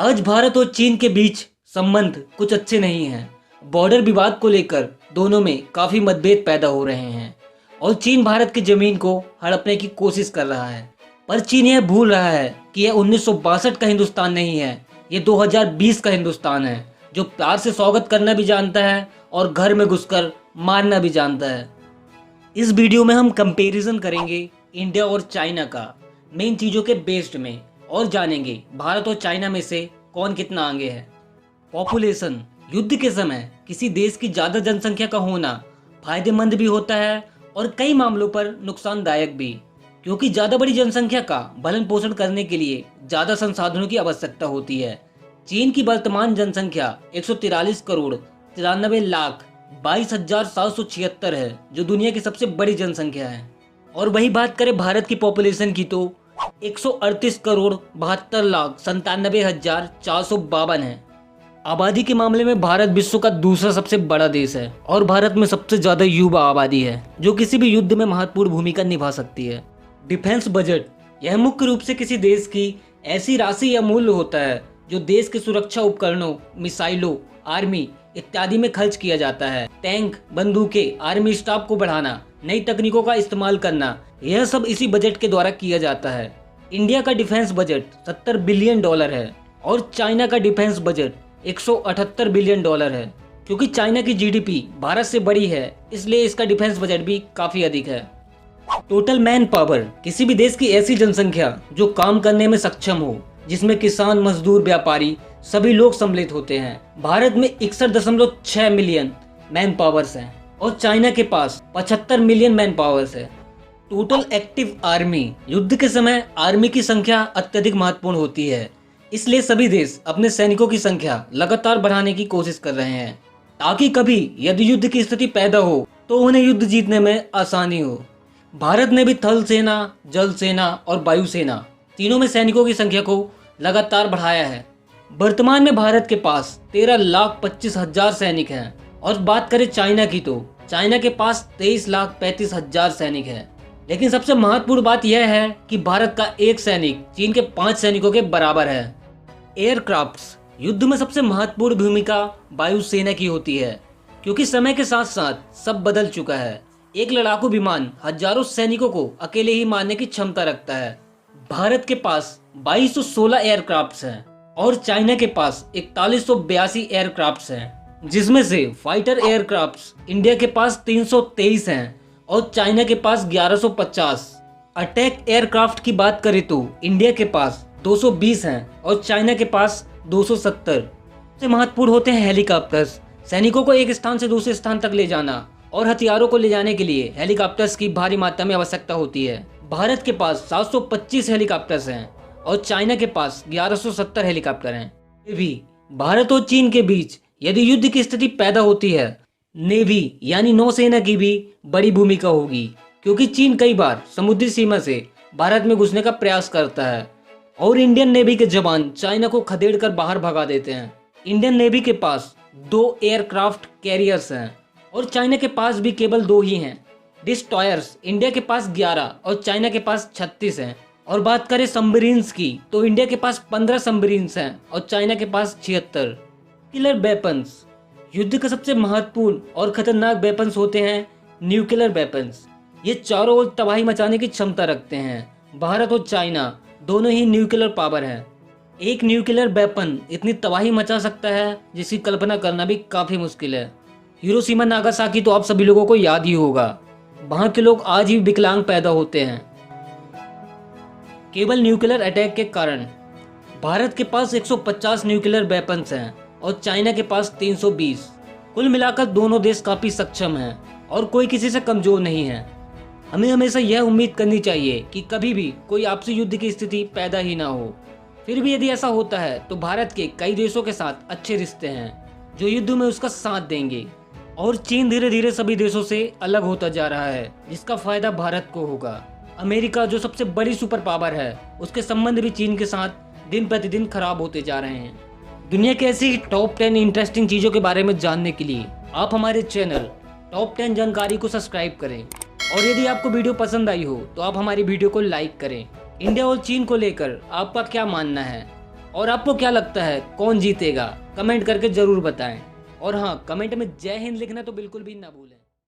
आज भारत और चीन के बीच संबंध कुछ अच्छे नहीं हैं। बॉर्डर विवाद को लेकर दोनों में काफी मतभेद पैदा हो रहे हैं और चीन भारत की जमीन को हड़पने की कोशिश कर रहा है। पर चीन यह भूल रहा है कि यह 1962 का हिंदुस्तान नहीं है, ये 2020 का हिंदुस्तान है, जो प्यार से स्वागत करना भी जानता है और घर में घुसकर मारना भी जानता है। इस वीडियो में हम कंपैरिजन करेंगे इंडिया और चाइना का मेन चीज़ों के बेस्ड में और जानेंगे भारत और चाइना में से कौन कितना आगे है। पॉपुलेशन, युद्ध के समय किसी देश की ज़्यादा जनसंख्या का होना फायदेमंद भी होता है और कई मामलों पर नुकसानदायक भी, क्योंकि ज़्यादा बड़ी जनसंख्या का भरण पोषण करने के लिए ज़्यादा संसाधनों की आवश्यकता होती है। चीन की वर्तमान जनसंख्या 143 करोड़ 93 लाख 22,776 है, जो दुनिया की सबसे बड़ी जनसंख्या है। और वही बात करें भारत की पॉपुलेशन की तो 138 करोड़ 72 लाख 97,452 है। आबादी के मामले में भारत विश्व का दूसरा सबसे बड़ा देश है और भारत में सबसे ज्यादा युवा आबादी है, जो किसी भी युद्ध में महत्वपूर्ण भूमिका निभा सकती है। डिफेंस बजट, यह मुख्य रूप से किसी देश की ऐसी राशि या मूल्य होता है जो देश के सुरक्षा उपकरणों, मिसाइलों, आर्मी इत्यादि में खर्च किया जाता है। टैंक, बंदूकें, आर्मी स्टाफ को बढ़ाना, नई तकनीकों का इस्तेमाल करना, यह सब इसी बजट के द्वारा किया जाता है। इंडिया का डिफेंस बजट $70 बिलियन है और चाइना का डिफेंस बजट $178 बिलियन है। क्योंकि चाइना की जीडीपी भारत से बड़ी है, इसलिए इसका डिफेंस बजट भी काफी अधिक है। टोटल मैन पावर, किसी भी देश की ऐसी जनसंख्या जो काम करने में सक्षम हो, जिसमें किसान, मजदूर, व्यापारी सभी लोग सम्मिलित होते हैं। भारत में 61.6 मिलियन मैन पावर्स हैं और चाइना के पास 75 मिलियन मैन पावर्स है। टोटल एक्टिव आर्मी, युद्ध के समय आर्मी की संख्या अत्यधिक महत्वपूर्ण होती है, इसलिए सभी देश अपने सैनिकों की संख्या लगातार बढ़ाने की कोशिश कर रहे हैं, ताकि कभी यदि युद्ध की स्थिति पैदा हो तो उन्हें युद्ध जीतने में आसानी हो। भारत ने भी थल सेना, जल सेना और वायु सेना तीनों में सैनिकों की संख्या को लगातार बढ़ाया है। वर्तमान में भारत के पास 13,25,000 सैनिक हैं और बात करें चाइना की तो चाइना के पास 23,35,000 सैनिक हैं। लेकिन सबसे महत्वपूर्ण बात यह है कि भारत का एक सैनिक चीन के 5 सैनिकों के बराबर है। एयरक्राफ्ट्स, युद्ध में सबसे महत्वपूर्ण भूमिका वायुसेना की होती है, क्योंकि समय के साथ साथ सब बदल चुका है। एक लड़ाकू विमान हजारों सैनिकों को अकेले ही मारने की क्षमता रखता है। भारत के पास 2216 एयरक्राफ्ट्स हैं और चाइना के पास 4182 एयरक्राफ्ट्स हैं, जिसमें से फाइटर एयरक्राफ्ट्स इंडिया के पास 323 हैं और चाइना के पास 1150। अटैक एयरक्राफ्ट की बात करें तो इंडिया के पास 220 हैं और चाइना के पास 270। सबसे महत्वपूर्ण होते हैं हेलीकॉप्टर्स। सैनिकों को एक स्थान से दूसरे स्थान तक ले जाना और हथियारों को ले जाने के लिए हेलीकॉप्टर्स की भारी मात्रा में आवश्यकता होती है। भारत के पास 725 हेलीकॉप्टर्स हैं और चाइना के पास 1170 हेलीकॉप्टर हैं। नेवी, भारत और चीन के बीच यदि युद्ध की स्थिति पैदा होती है, नेवी यानी नौसेना की भी बड़ी भूमिका होगी, क्योंकि चीन कई बार समुद्री सीमा से भारत में घुसने का प्रयास करता है और इंडियन नेवी के जवान चाइना को खदेड़कर बाहर भगा देते हैं। इंडियन नेवी के पास 2 एयरक्राफ्ट कैरियर्स हैं और चाइना के पास भी केवल 2 ही हैं। डिस्ट्रॉयर्स, इंडिया के पास 11 और चाइना के पास 36 हैं। और बात करें सबमरीन्स की तो इंडिया के पास 15 सबमरीन्स हैं और चाइना के पास 76। किलर वेपन्स, युद्ध का सबसे महत्वपूर्ण और खतरनाक वेपन्स होते हैं न्यूक्लियर वेपन्स। ये चारों ओर तबाही मचाने की क्षमता रखते हैं। भारत और चाइना दोनों ही न्यूक्लियर पावर है। एक न्यूक्लियर वेपन इतनी तबाही मचा सकता है जिसकी कल्पना करना भी काफी मुश्किल है। हिरोशिमा नागासाकी तो आप सभी लोगों को याद ही होगा, वहां के लोग आज ही विकलांग पैदा होते हैं केवल न्यूक्लियर अटैक के कारण। भारत के पास 150 न्यूक्लियर वेपन्स हैं और चाइना के पास 320। कुल मिलाकर दोनों देश काफी सक्षम हैं और कोई किसी से कमजोर नहीं है। हमें हमेशा यह उम्मीद करनी चाहिए कि कभी भी कोई आपसी युद्ध की स्थिति पैदा ही ना हो। फिर भी यदि ऐसा होता है तो भारत के कई देशों के साथ अच्छे रिश्ते हैं जो युद्ध में उसका साथ देंगे और चीन धीरे धीरे सभी देशों से अलग होता जा रहा है, जिसका फायदा भारत को होगा। अमेरिका जो सबसे बड़ी सुपर पावर है, उसके संबंध भी चीन के साथ दिन प्रतिदिन खराब होते जा रहे हैं। दुनिया के ऐसी टॉप 10 इंटरेस्टिंग चीज़ों के बारे में जानने के लिए आप हमारे चैनल टॉप 10 जानकारी को सब्सक्राइब करें और यदि आपको वीडियो पसंद आई हो तो आप हमारी वीडियो को लाइक करें। इंडिया और चीन को लेकर आपका क्या मानना है? और आपको क्या लगता है कौन जीतेगा, कमेंट करके जरूर बताएं। और हाँ, कमेंट में जय हिंद लिखना तो बिल्कुल भी ना भूलें।